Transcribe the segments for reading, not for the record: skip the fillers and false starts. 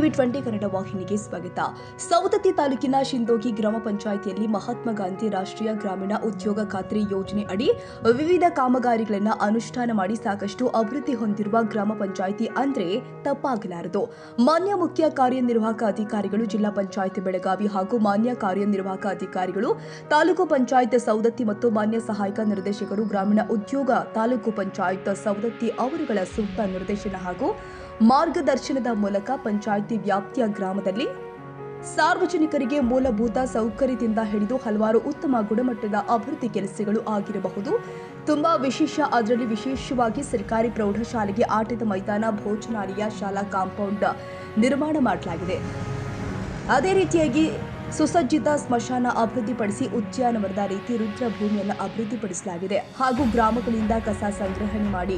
TV 20 Kannada ವಾಹಿನಿಗೆ ಸ್ವಾಗತ. ಸವದತ್ತಿ ತಾಲೂಕಿನ ಶಿಂದೋಗಿ ಗ್ರಾಮ ಪಂಚಾಯಿತಿಯಲ್ಲಿ ಮಹಾತ್ಮ ಗಾಂಧಿ ರಾಷ್ಟ್ರೀಯ ಗ್ರಾಮೀಣ ಉದ್ಯೋಗ ಖಾತ್ರಿ ಯೋಜನೆ ಅಡಿ ವಿವಿಧ ಕಾಮಗಾರಿಗಳನ್ನು ಅನುಷ್ಠಾನ ಮಾಡಿ ಸಾಕಷ್ಟು ಅಭಿವೃದ್ಧಿ ಹೊಂದಿರುವ ಗ್ರಾಮ ಪಂಚಾಯಿತಿ ಅಂದ್ರೆ ತಪ್ಪಾಗಲಾರದು. ಮಾನ್ಯ ಮುಖ್ಯ ಕಾರ್ಯನಿರ್ವಾಹಕ ಅಧಿಕಾರಿಗಳು ಜಿಲ್ಲಾ ಪಂಚಾಯಿತಿ ಬೆಳಗಾವಿ ಹಾಗೂ ಮಾನ್ಯ ಕಾರ್ಯನಿರ್ವಾಹಕ ಅಧಿಕಾರಿಗಳು ತಾಲೂಕು ಪಂಚಾಯತ್ ಸವದತ್ತಿ ಮತ್ತು ಮಾನ್ಯ ಸಹಾಯಕ ನಿರ್ದೇಶಕರು ಗ್ರಾಮೀಣ ಉದ್ಯೋಗ ತಾಲೂಕು ಪಂಚಾಯತ್ ಸವದತ್ತಿ ಅವರುಗಳ ಸೂಕ್ತ ನಿರ್ದೇಶನ ಹಾಗೂ ಮಾರ್ಗದರ್ಶನದ ಮೂಲಕ ಪಂಚಾಯಿತಿ ವ್ಯಾಪ್ತಿಯ ಗ್ರಾಮದಲ್ಲಿ ಸಾರ್ವಜನಿಕರಿಗೆ ಮೂಲಭೂತ ಸೌಕರ್ಯದಿಂದ ಹಿಡಿದು ಹಲವಾರು ಉತ್ತಮ ಗುಣಮಟ್ಟದ ಅಭಿವೃದ್ಧಿ ಕೆಲಸಗಳು ಆಗಿರಬಹುದು. ತುಂಬಾ ವಿಶೇಷ, ಅದರಲ್ಲಿ ವಿಶೇಷವಾಗಿ ಸರ್ಕಾರಿ ಪ್ರೌಢಶಾಲೆಗೆ ಆಟದ ಮೈದಾನ, ಭೋಜನಾಲಯ, ಶಾಲಾ ಕಾಂಪೌಂಡ್ ನಿರ್ಮಾಣ ಮಾಡಲಾಗಿದೆ. ಅದೇ ರೀತಿಯಾಗಿ ಸುಸಜ್ಜಿತ ಸ್ಮಶಾನ ಅಭಿವೃದ್ಧಿಪಡಿಸಿ ಉದ್ಯಾನವನದ ರೀತಿ ರುದ್ರಭೂಮಿಯನ್ನು ಅಭಿವೃದ್ಧಿಪಡಿಸಲಾಗಿದೆ ಹಾಗೂ ಗ್ರಾಮಗಳಿಂದ ಕಸ ಸಂಗ್ರಹಣೆ ಮಾಡಿ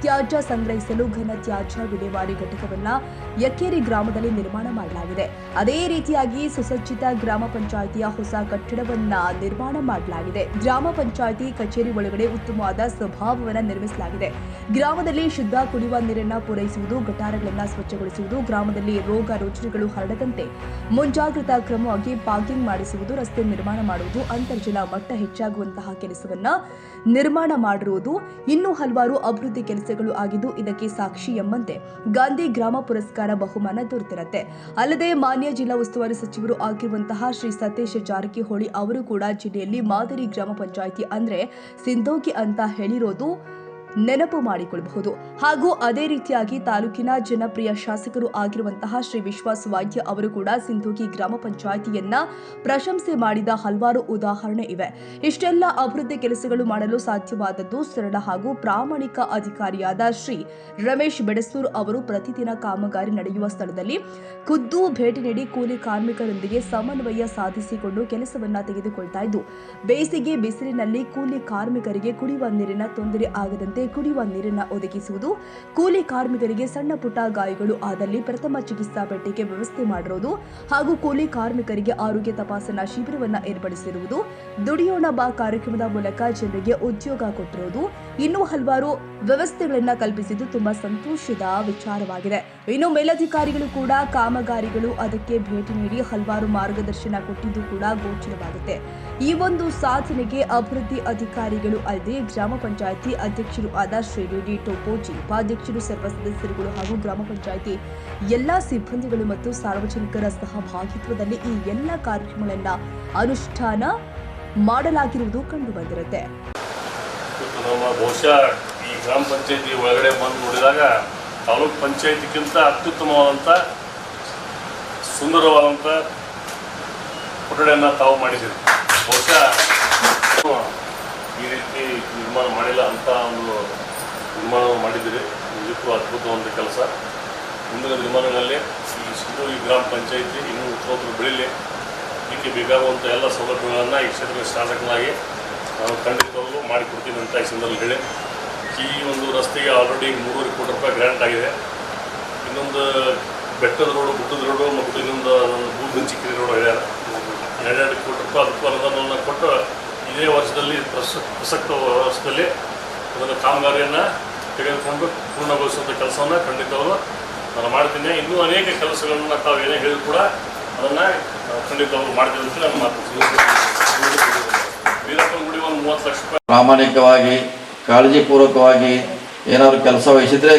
ತ್ಯಾಜ್ಯ ಸಂಗ್ರಹಿಸಲು ಘನ ತ್ಯಾಜ್ಯ ವಿಲೇವಾರಿ ಘಟಕವನ್ನು ಯಕ್ಕೇರಿ ಗ್ರಾಮದಲ್ಲಿ ನಿರ್ಮಾಣ ಮಾಡಲಾಗಿದೆ. ಅದೇ ರೀತಿಯಾಗಿ ಸುಸಜ್ಜಿತ ಗ್ರಾಮ ಪಂಚಾಯಿತಿಯ ಹೊಸ ಕಟ್ಟಡವನ್ನ ನಿರ್ಮಾಣ ಮಾಡಲಾಗಿದೆ. ಗ್ರಾಮ ಪಂಚಾಯಿತಿ ಕಚೇರಿ ಒಳಗಡೆ ಉತ್ತಮವಾದ ಸ್ವಭಾವವನ್ನು ನಿರ್ಮಿಸಲಾಗಿದೆ. ಗ್ರಾಮದಲ್ಲಿ ಶುದ್ಧ ಕುಡಿಯುವ ನೀರನ್ನು ಪೂರೈಸುವುದು, ಗಟಾರಗಳನ್ನು ಸ್ವಚ್ಛಗೊಳಿಸುವುದು, ಗ್ರಾಮದಲ್ಲಿ ರೋಗ ರುಜಿನಗಳು ಹರಡದಂತೆ ಮುಂಜಾಗ್ರತಾ ಕ್ರಮವಾಗಿ ಪಾರ್ಕಿಂಗ್ ಮಾಡಿಸುವುದು, ರಸ್ತೆ ನಿರ್ಮಾಣ ಮಾಡುವುದು, ಅಂತರ್ಜಲ ಮಟ್ಟ ಹೆಚ್ಚಾಗುವಂತಹ ಕೆಲಸವನ್ನ ನಿರ್ಮಾಣ ಮಾಡಿರುವುದು ಇನ್ನೂ ಹಲವಾರು ಅಭಿವೃದ್ಧಿ ಕೆಲಸಗಳು ಆಗಿದ್ದು ಇದಕ್ಕೆ ಸಾಕ್ಷಿ ಎಂಬಂತೆ ಗಾಂಧಿ ಗ್ರಾಮ ಪುರಸ್ಕಾರ ಬಹುಮಾನ ದೊರೆತಿರುತ್ತೆ. ಅಲ್ಲದೆ ಮಾನ್ಯ ಜಿಲ್ಲಾ ಉಸ್ತುವಾರಿ ಸಚಿವರು ಆಗಿರುವಂತಹ ಶ್ರೀ ಸತೀಶ್ ಜಾರಕಿಹೊಳಿ ಅವರು ಕೂಡ ಜಿಲ್ಲೆಯಲ್ಲಿ ಮಾದರಿ ಗ್ರಾಮ ಪಂಚಾಯಿತಿ ಅಂದ್ರೆ ಸಿಂದೋಗಿ ಅಂತ ಹೇಳಿರೋದು ನೆನಪು ಮಾಡಿಕೊಳ್ಳಬಹುದು. ಹಾಗೂ ಅದೇ ರೀತಿಯಾಗಿ ತಾಲೂಕಿನ ಜನಪ್ರಿಯ ಶಾಸಕರು ಆಗಿರುವಂತಹ ಶ್ರೀ ವಿಶ್ವಾಸ್ ವಾದ್ಯ ಅವರು ಕೂಡ ಸಿಂದೋಗಿ ಗ್ರಾಮ ಪಂಚಾಯಿತಿಯನ್ನ ಪ್ರಶಂಸೆ ಮಾಡಿದ ಹಲವಾರು ಉದಾಹರಣೆ ಇವೆ. ಇಷ್ಟೆಲ್ಲ ಅಭಿವೃದ್ಧಿ ಕೆಲಸಗಳು ಮಾಡಲು ಸಾಧ್ಯವಾದದ್ದು ಸರಳ ಹಾಗೂ ಪ್ರಾಮಾಣಿಕ ಅಧಿಕಾರಿಯಾದ ಶ್ರೀ ರಮೇಶ್ ಬೆಡಸೂರ್ ಅವರು ಪ್ರತಿದಿನ ಕಾಮಗಾರಿ ನಡೆಯುವ ಸ್ಥಳದಲ್ಲಿ ಖುದ್ದು ಭೇಟಿ ನೀಡಿ ಕೂಲಿ ಕಾರ್ಮಿಕರೊಂದಿಗೆ ಸಮನ್ವಯ ಸಾಧಿಸಿಕೊಂಡು ಕೆಲಸವನ್ನ ತೆಗೆದುಕೊಳ್ತಾ ಇದ್ದು ಬೇಸಿಗೆ ಬಿಸಿಲಿನಲ್ಲಿ ಕೂಲಿ ಕಾರ್ಮಿಕರಿಗೆ ಕುಡಿಯುವ ನೀರಿನ ತೊಂದರೆ ಆಗದಂತೆ ಕುಡಿಯುವ ನೀರನ್ನು ಒದಗಿಸುವುದು, ಕೂಲಿ ಕಾರ್ಮಿಕರಿಗೆ ಸಣ್ಣ ಪುಟ್ಟ ಗಾಯಗಳು ಆದಲ್ಲಿ ಪ್ರಥಮ ಚಿಕಿತ್ಸಾ ಪೆಟ್ಟಿಗೆ ವ್ಯವಸ್ಥೆ ಮಾಡಿರುವುದು ಹಾಗೂ ಕೂಲಿ ಕಾರ್ಮಿಕರಿಗೆ ಆರೋಗ್ಯ ತಪಾಸಣಾ ಶಿಬಿರವನ್ನು ಏರ್ಪಡಿಸಿರುವುದು, ದುಡಿಯೋಣ ಬಾ ಕಾರ್ಯಕ್ರಮದ ಮೂಲಕ ಜನರಿಗೆ ಉದ್ಯೋಗ ಕೊಟ್ಟಿರುವುದು, ಇನ್ನೂ ಹಲವಾರು ವ್ಯವಸ್ಥೆಗಳನ್ನು ಕಲ್ಪಿಸಿದ್ದು ತುಂಬಾ ಸಂತೋಷದ ವಿಚಾರವಾಗಿದೆ. ಇನ್ನು ಮೇಲಧಿಕಾರಿಗಳು ಕೂಡ ಕಾಮಗಾರಿಗಳು ಅದಕ್ಕೆ ಭೇಟಿ ನೀಡಿ ಹಲವಾರು ಮಾರ್ಗದರ್ಶನ ಕೊಟ್ಟಿದ್ದು ಕೂಡ ಗೋಚರವಾಗುತ್ತೆ. ಈ ಒಂದು ಸಾಧನೆಗೆ ಅಭಿವೃದ್ಧಿ ಅಧಿಕಾರಿಗಳು ಅಲ್ಲದೆ ಗ್ರಾಮ ಪಂಚಾಯಿತಿ ಅಧ್ಯಕ್ಷರು ಆದ ಶ್ರೀ ಡಿ ಟೋಪೋಜಿ, ಉಪಾಧ್ಯಕ್ಷರು, ಸರ್ವ ಸದಸ್ಯರುಗಳು ಹಾಗೂ ಗ್ರಾಮ ಪಂಚಾಯಿತಿ ಎಲ್ಲಾ ಸಿಬ್ಬಂದಿಗಳು ಮತ್ತು ಸಾರ್ವಜನಿಕರ ಸಹಭಾಗಿತ್ವದಲ್ಲಿ ಈ ಎಲ್ಲ ಕಾರ್ಯಕ್ರಮಗಳನ್ನ ಅನುಷ್ಠಾನ ಮಾಡಲಾಗಿರುವುದು ಕಂಡು ಬಂದಿರುತ್ತೆ. ಬಹುಶಃ ಈ ಗ್ರಾಮ ಪಂಚಾಯಿತಿ ಒಳಗಡೆ ಬಂದು ನೋಡಿದಾಗ ತಾಲೂಕು ಪಂಚಾಯಿತಿಗಿಂತ ಅತ್ಯುತ್ತಮವಾದಂಥ ಸುಂದರವಾದಂಥ ಕೊಠಡಿಯನ್ನು ತಾವು ಮಾಡಿದ್ದೀರಿ. ಬಹುಶಃ ಈ ರೀತಿ ನಿರ್ಮಾಣ ಮಾಡಿಲ್ಲ ಅಂತ ಒಂದು ನಿರ್ಮಾಣ ಮಾಡಿದ್ದೀರಿ. ನಿಜಕ್ಕೂ ಅದ್ಭುತವಾದ ಕೆಲಸ. ಮುಂದಿನ ನಿರ್ಮಾಣಗಳಲ್ಲಿ ಈ ಸಿಂದೋಗಿ ಗ್ರಾಮ ಪಂಚಾಯಿತಿ ಇನ್ನೂ ಉತ್ತರೋತ್ತರ ಬೆಳೀಲಿ. ಇದಕ್ಕೆ ಬೇಕಾಗುವಂಥ ಎಲ್ಲ ಸೌಲಭ್ಯಗಳನ್ನು ಈ ಕ್ಷೇತ್ರದ ಶಾಸಕನಾಗಿ ನಾನು ಖಂಡಿತವಾಗಲೂ ಮಾಡಿಕೊಡ್ತೀನಿ ಅಂತ ಈ ಸಂದರ್ಭದಲ್ಲಿ ಹೇಳಿ, ಈ ಒಂದು ರಸ್ತೆಗೆ ಆಲ್ರೆಡಿ 3.5 ಕೋಟಿ ರೂಪಾಯಿ ಗ್ರ್ಯಾಂಟ್ ಆಗಿದೆ. ಇನ್ನೊಂದು ಬೆಟ್ಟದ ರೋಡು, ಗುಡ್ಡದ ರೋಡು ಮತ್ತು ಇನ್ನೊಂದು ಬೂದಿನಚಿಕ್ಕಿರಿ ರೋಡ್ ಇದೆ. 2 ಕೋಟಿ ರೂಪಾಯಿ ಅದಕ್ಕೂ ಅನುದಾನವನ್ನು ಕೊಟ್ಟು ಇದೇ ವರ್ಷದಲ್ಲಿ ಪ್ರಸಕ್ತ ವರ್ಷದಲ್ಲಿ ಅದನ್ನು ಕಾಮಗಾರಿಯನ್ನು ತೆಗೆದುಕೊಂಡು ಪೂರ್ಣಗೊಳಿಸುವಂಥ ಕೆಲಸವನ್ನು ಖಂಡಿತವಾಗಲೂ ನಾನು ಮಾಡ್ತೀನಿ. ಇನ್ನೂ ಅನೇಕ ಕೆಲಸಗಳನ್ನು ತಾವು ಏನೇ ಹೇಳಿದ್ರು ಕೂಡ ಅದನ್ನು ಖಂಡಿತವಾಗ್ಲೂ ಮಾಡ್ತೀವಿ ಅಂತ ನಾನು ಮಾತು. ವೀರಪ್ಪನ ಗುಡಿ ಒಂದು 30 ಲಕ್ಷ ರೂಪಾಯಿ ಪ್ರಾಮಾಣಿಕವಾಗಿ ಕಾಳಜಿಪೂರ್ವಕವಾಗಿ ಏನಾದರೂ ಕೆಲಸ ವಹಿಸಿದ್ರೆ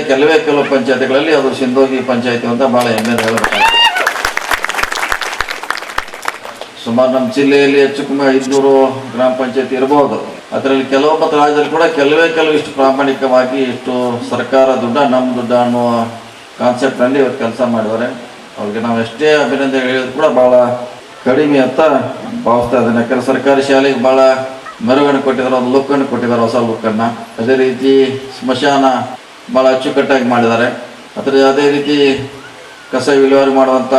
ಕೆಲವು ಪಂಚಾಯತಿಗಳಲ್ಲಿ ಅದು ಸಿಂದೋಗಿ ಪಂಚಾಯತಿ ಅಂತ ಭಾಳ ಹೆಮ್ಮೆ ಹೇಳಬೇಕು. ಸುಮಾರು ನಮ್ಮ ಜಿಲ್ಲೆಯಲ್ಲಿ ಹೆಚ್ಚು ಕಮ್ಮಿ 500 ಗ್ರಾಮ ಪಂಚಾಯತಿ ಇರಬಹುದು. ಅದರಲ್ಲಿ ಕೆಲವು ಮತ್ತು ರಾಜ್ಯದಲ್ಲಿ ಕೂಡ ಕೆಲವು ಇಷ್ಟು ಪ್ರಾಮಾಣಿಕವಾಗಿ ಇಷ್ಟು ಸರ್ಕಾರ ದುಡ್ಡ ನಮ್ಮ ದುಡ್ಡ ಅನ್ನುವ ಕಾನ್ಸೆಪ್ಟ್ನಲ್ಲಿ ಇವತ್ತು ಕೆಲಸ ಮಾಡಿದ್ದಾರೆ. ಅವ್ರಿಗೆ ನಾವು ಎಷ್ಟೇ ಅಭಿನಂದನೆ ಹೇಳಿದ್ರು ಕೂಡ ಭಾಳ ಕಡಿಮೆ ಅಂತ ಭಾವಿಸ್ತಾ ಇದ್ದೇನೆ. ಯಾಕಂದರೆ ಸರ್ಕಾರಿ ಶಾಲೆಗೆ ಭಾಳ ಮೆರುಗನ್ನು ಕೊಟ್ಟಿದ್ದಾರೆ, ಒಂದು ಲುಕ್ಕನ್ನು ಕೊಟ್ಟಿದ್ದಾರೆ, ಹೊಸ ಲುಕ್ಕನ್ನು. ಅದೇ ರೀತಿ ಸ್ಮಶಾನ ಭಾಳ ಅಚ್ಚುಕಟ್ಟಾಗಿ ಮಾಡಿದ್ದಾರೆ. ಅದೇ ರೀತಿ ಕಸ ವಿಲೇವಾರಿ ಮಾಡುವಂಥ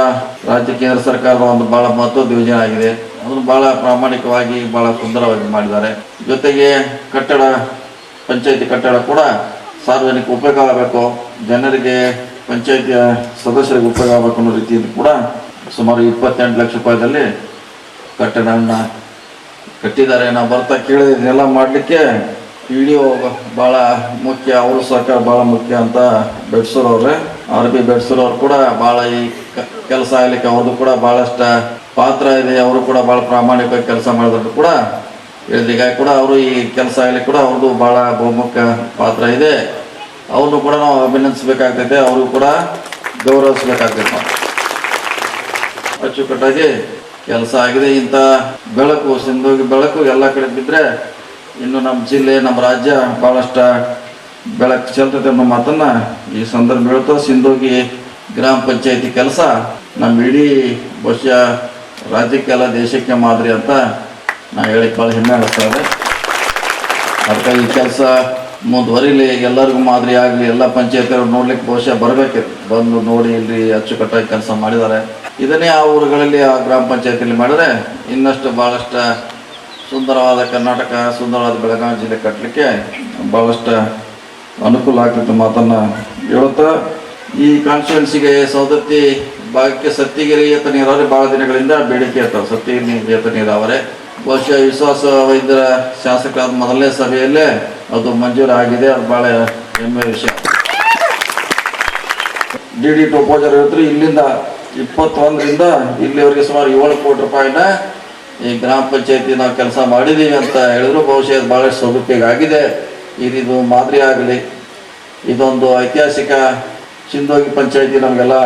ರಾಜ್ಯ ಕೇಂದ್ರ ಸರ್ಕಾರದ ಒಂದು ಭಾಳ ಮಹತ್ವದ ಯೋಜನೆ ಆಗಿದೆ. ಅದನ್ನು ಭಾಳ ಪ್ರಾಮಾಣಿಕವಾಗಿ ಭಾಳ ಸುಂದರವಾಗಿ ಮಾಡಿದ್ದಾರೆ. ಜೊತೆಗೆ ಪಂಚಾಯತಿ ಕಟ್ಟಡ ಕೂಡ ಸಾರ್ವಜನಿಕ ಉಪಯೋಗ ಆಗಬೇಕು, ಜನರಿಗೆ ಪಂಚಾಯತಿಯ ಸದಸ್ಯರಿಗೆ ಉಪಯೋಗ ಆಗಬೇಕು ಅನ್ನೋ ರೀತಿಯಲ್ಲಿ ಕೂಡ ಸುಮಾರು 28 ಲಕ್ಷ ರೂಪಾಯಿದಲ್ಲಿ ಕಟ್ಟಡವನ್ನು ಕಟ್ಟಿದ್ದಾರೆ. ನಾವು ಬರ್ತಾ ಕೇಳಿದ್ರೆ ಇದನ್ನೆಲ್ಲ ಮಾಡಲಿಕ್ಕೆ PDO ಭಾಳ ಮುಖ್ಯ, ಅವರು ಸಹಕಾರ ಭಾಳ ಮುಖ್ಯ ಅಂತ ಬೆಡ್ಸೂರವ್ರೆ. RB ಬೆಡ್ಸೂರವ್ರು ಕೂಡ ಭಾಳ ಈ ಕೆಲಸ ಆಗಲಿಕ್ಕೆ ಅವ್ರದ್ದು ಕೂಡ ಭಾಳಷ್ಟು ಪಾತ್ರ ಇದೆ. ಅವರು ಕೂಡ ಭಾಳ ಪ್ರಾಮಾಣಿಕವಾಗಿ ಕೆಲಸ ಮಾಡಿದ್ರು ಕೂಡ ಹೇಳಿದಾಗ ಕೂಡ ಅವರು ಈ ಕೆಲಸ ಆಗಲಿಕ್ಕೆ ಕೂಡ ಅವ್ರದ್ದು ಭಾಳ ಬಹುಮುಖ್ಯ ಪಾತ್ರ ಇದೆ. ಅವ್ರನ್ನು ಕೂಡ ನಾವು ಅಭಿನಂದಿಸಬೇಕಾಗ್ತೈತೆ, ಅವ್ರಿಗೂ ಕೂಡ ಗೌರವಿಸ್ಬೇಕಾಗ್ತೈತೆ. ನಾವು ಅಚ್ಚುಕಟ್ಟಾಗಿ ಕೆಲಸ ಆಗಿದೆ. ಇಂಥ ಬೆಳಕು ಸಿಂಧೋಗಿ ಬೆಳಕು ಎಲ್ಲ ಕಡೆ ಬಿದ್ದರೆ ಇನ್ನು ನಮ್ಮ ಜಿಲ್ಲೆ ನಮ್ಮ ರಾಜ್ಯ ಭಾಳಷ್ಟು ಬೆಳಕು ಚೆಲ್ತೈತೆ ಅನ್ನೋ ಮಾತನ್ನು ಈ ಸಂದರ್ಭ ಹೇಳ್ತಾ, ಸಿಂಧೋಗಿ ಗ್ರಾಮ ಪಂಚಾಯತಿ ಕೆಲಸ ನಮ್ಮ ಇಡೀ ಬಹುಶಃ ರಾಜ್ಯಕ್ಕೆಲ್ಲ ದೇಶಕ್ಕೆ ಮಾದರಿ ಅಂತ ನಾ ಹೇಳಿ ಭಾಳ ಹೆಮ್ಮೆ ಅನಿಸ್ತಾ ಇದೆ. ಅದಕ್ಕೆ ಈ ಕೆಲಸ ಮುಂದುವರಿಲಿ, ಎಲ್ಲರಿಗೂ ಮಾದರಿ ಆಗಲಿ. ಎಲ್ಲ ಪಂಚಾಯತಿಯವರು ನೋಡ್ಲಿಕ್ಕೆ ಬಹುಶಃ ಬರಬೇಕಿತ್ತು, ಬಂದು ನೋಡಿ ಇಲ್ಲಿ ಅಚ್ಚುಕಟ್ಟಾಗಿ ಕೆಲಸ ಮಾಡಿದ್ದಾರೆ. ಇದನ್ನೇ ಆ ಊರುಗಳಲ್ಲಿ ಆ ಗ್ರಾಮ ಪಂಚಾಯತಿಯಲ್ಲಿ ಮಾಡಿದ್ರೆ ಇನ್ನಷ್ಟು ಭಾಳಷ್ಟು ಸುಂದರವಾದ ಕರ್ನಾಟಕ, ಸುಂದರವಾದ ಬೆಳಗಾವಿ ಜಿಲ್ಲೆ ಕಟ್ಟಲಿಕ್ಕೆ ಭಾಳಷ್ಟು ಅನುಕೂಲ ಆಗ್ತಿತ್ತು ಮಾತನ್ನು ಹೇಳುತ್ತಾ, ಈ ಕಾನ್ಸ್ಟಿಟ್ಯೂನ್ಸಿಗೆ ಸವದತ್ತಿ ಭಾಗಕ್ಕೆ ಸತ್ತಿಗಿರಿ ಏತ ನೀರಾವರಿ ಭಾಳ ದಿನಗಳಿಂದ ಬೇಡಿಕೆ ಇರ್ತವೆ. ಸತ್ತಿಗಿರಿ ಏತ ನೀರಾವರಿ ಬಹುಶಃ ವಿಶ್ವಾಸ ವೈದ್ಯರ ಶಾಸಕರಾದ ಮೊದಲನೇ ಸಭೆಯಲ್ಲೇ ಅದು ಮಂಜೂರು ಆಗಿದೆ. ಅದು ಭಾಳ ಹೆಮ್ಮೆಯ ವಿಷಯ. ಡಿ ಡಿ ಟೋಪೋಜರ್ ಹೇಳಿದ್ರು ಇಲ್ಲಿಂದ 21ರಿಂದ ಇಲ್ಲಿವರೆಗೆ ಸುಮಾರು 7 ಕೋಟಿ ರೂಪಾಯಿನ ಈ ಗ್ರಾಮ ಪಂಚಾಯತಿ ನಾವು ಕೆಲಸ ಮಾಡಿದ್ದೀವಿ ಅಂತ ಹೇಳಿದ್ರು. ಬಹುಶಃ ಇದು ಭಾಳಷ್ಟು ಸದುಪಯೋಗ ಆಗಿದೆ. ಇದು ಮಾದರಿ ಆಗಲಿ, ಇದೊಂದು ಐತಿಹಾಸಿಕ ಸಿಂಧೋಗಿ ಪಂಚಾಯತಿ ನಮಗೆಲ್ಲ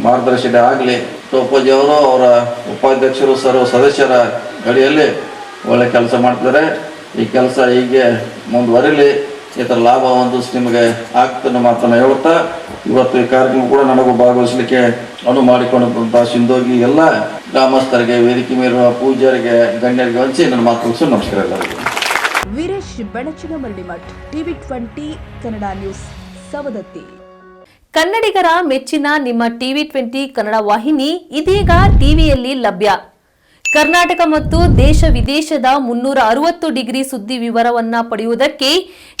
ಮಾರ್ಗದರ್ಶನ ಆಗಲಿ. ಟೋಪೋಜಿ ಅವರು ಅವರ ಉಪಾಧ್ಯಕ್ಷರು ಸರ್ವ ಸದಸ್ಯರ ಅಡಿಯಲ್ಲಿ ಒಳ್ಳೆ ಕೆಲಸ ಮಾಡ್ತಿದ್ದಾರೆ. ಈ ಕೆಲಸ ಹೀಗೆ ಮುಂದುವರಿಲಿ, ಈ ಥರ ಲಾಭ ಒಂದು ನಿಮಗೆ ಆಗ್ತದೆ ಮಾತನ್ನು ಹೇಳುತ್ತಾ, ಇವತ್ತು ಈ ಕಾರ್ಯಕ್ರಮ ಕೂಡ ನನಗೂ ಭಾಗವಹಿಸಲಿಕ್ಕೆ ಅನುವು ಮಾಡಿಕೊಂಡಂಥ ಸಿಂಧೋಗಿ ಎಲ್ಲ ಗ್ರಾಮಸ್ಥರಿಗೆ, ವೇದಿಕೆ ಮೇಲಿರುವ ಪೂಜ್ಯರಿಗೆ, ಗಣ್ಯರಿಗೆ ಹಂಚಿ ನನ್ನ ಮಾತು ಮುಗಿಸು. ನಮಸ್ಕಾರ ಎಲ್ಲರಿಗೂ. Veeresh Benachanamarali Math, TV 20 Kannada news, Savadatti. ಕನ್ನಡಿಗರ ಮೆಚ್ಚಿನ ನಿಮ್ಮ ಟಿವಿ 20 ಕನ್ನಡ ವಾಹಿನಿ ಇದೀಗ ಟಿವಿಯಲ್ಲಿ ಲಭ್ಯ. ಕರ್ನಾಟಕ ಮತ್ತು ದೇಶ ವಿದೇಶದ 360 ಡಿಗ್ರಿ ಸುದ್ದಿ ವಿವರವನ್ನ ಪಡೆಯುವುದಕ್ಕೆ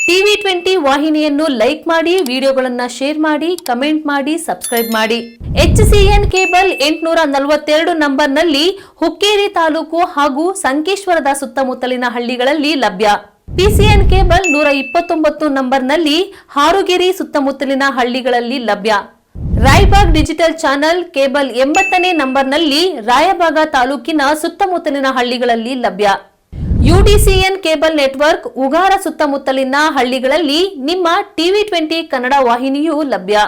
ಟಿವಿ 20 ವಾಹಿನಿಯನ್ನು ಲೈಕ್ ಮಾಡಿ, ವಿಡಿಯೋಗಳನ್ನು ಶೇರ್ ಮಾಡಿ, ಕಮೆಂಟ್ ಮಾಡಿ, ಸಬ್ಸ್ಕ್ರೈಬ್ ಮಾಡಿ. HCN ಕೇಬಲ್ 842 ನಂಬರ್ನಲ್ಲಿ ಹುಕ್ಕೇರಿ ತಾಲೂಕು ಹಾಗೂ ಸಂಕೇಶ್ವರದ ಸುತ್ತಮುತ್ತಲಿನ ಹಳ್ಳಿಗಳಲ್ಲಿ ಲಭ್ಯ. PCN ಕೇಬಲ್ 129 ನಂಬರ್ನಲ್ಲಿ ಹಾರುಗೆರೆ ಸುತ್ತಮುತ್ತಲಿನ ಹಳ್ಳಿಗಳಲ್ಲಿ ಲಭ್ಯ. ರಾಯಬಾಗ್ ಡಿಜಿಟಲ್ ಚಾನೆಲ್ ಕೇಬಲ್ 80ನೇ ನಂಬರ್ನಲ್ಲಿ ರಾಯಬಾಗ ತಾಲೂಕಿನ ಸುತ್ತಮುತ್ತಲಿನ ಹಳ್ಳಿಗಳಲ್ಲಿ ಲಭ್ಯ. UDCN ಕೇಬಲ್ ನೆಟ್ವರ್ಕ್ ಉಗಾರ ಸುತ್ತಮುತ್ತಲಿನ ಹಳ್ಳಿಗಳಲ್ಲಿ ನಿಮ್ಮ ಟಿವಿ 20 ಕನ್ನಡ ವಾಹಿನಿಯೂ ಲಭ್ಯ.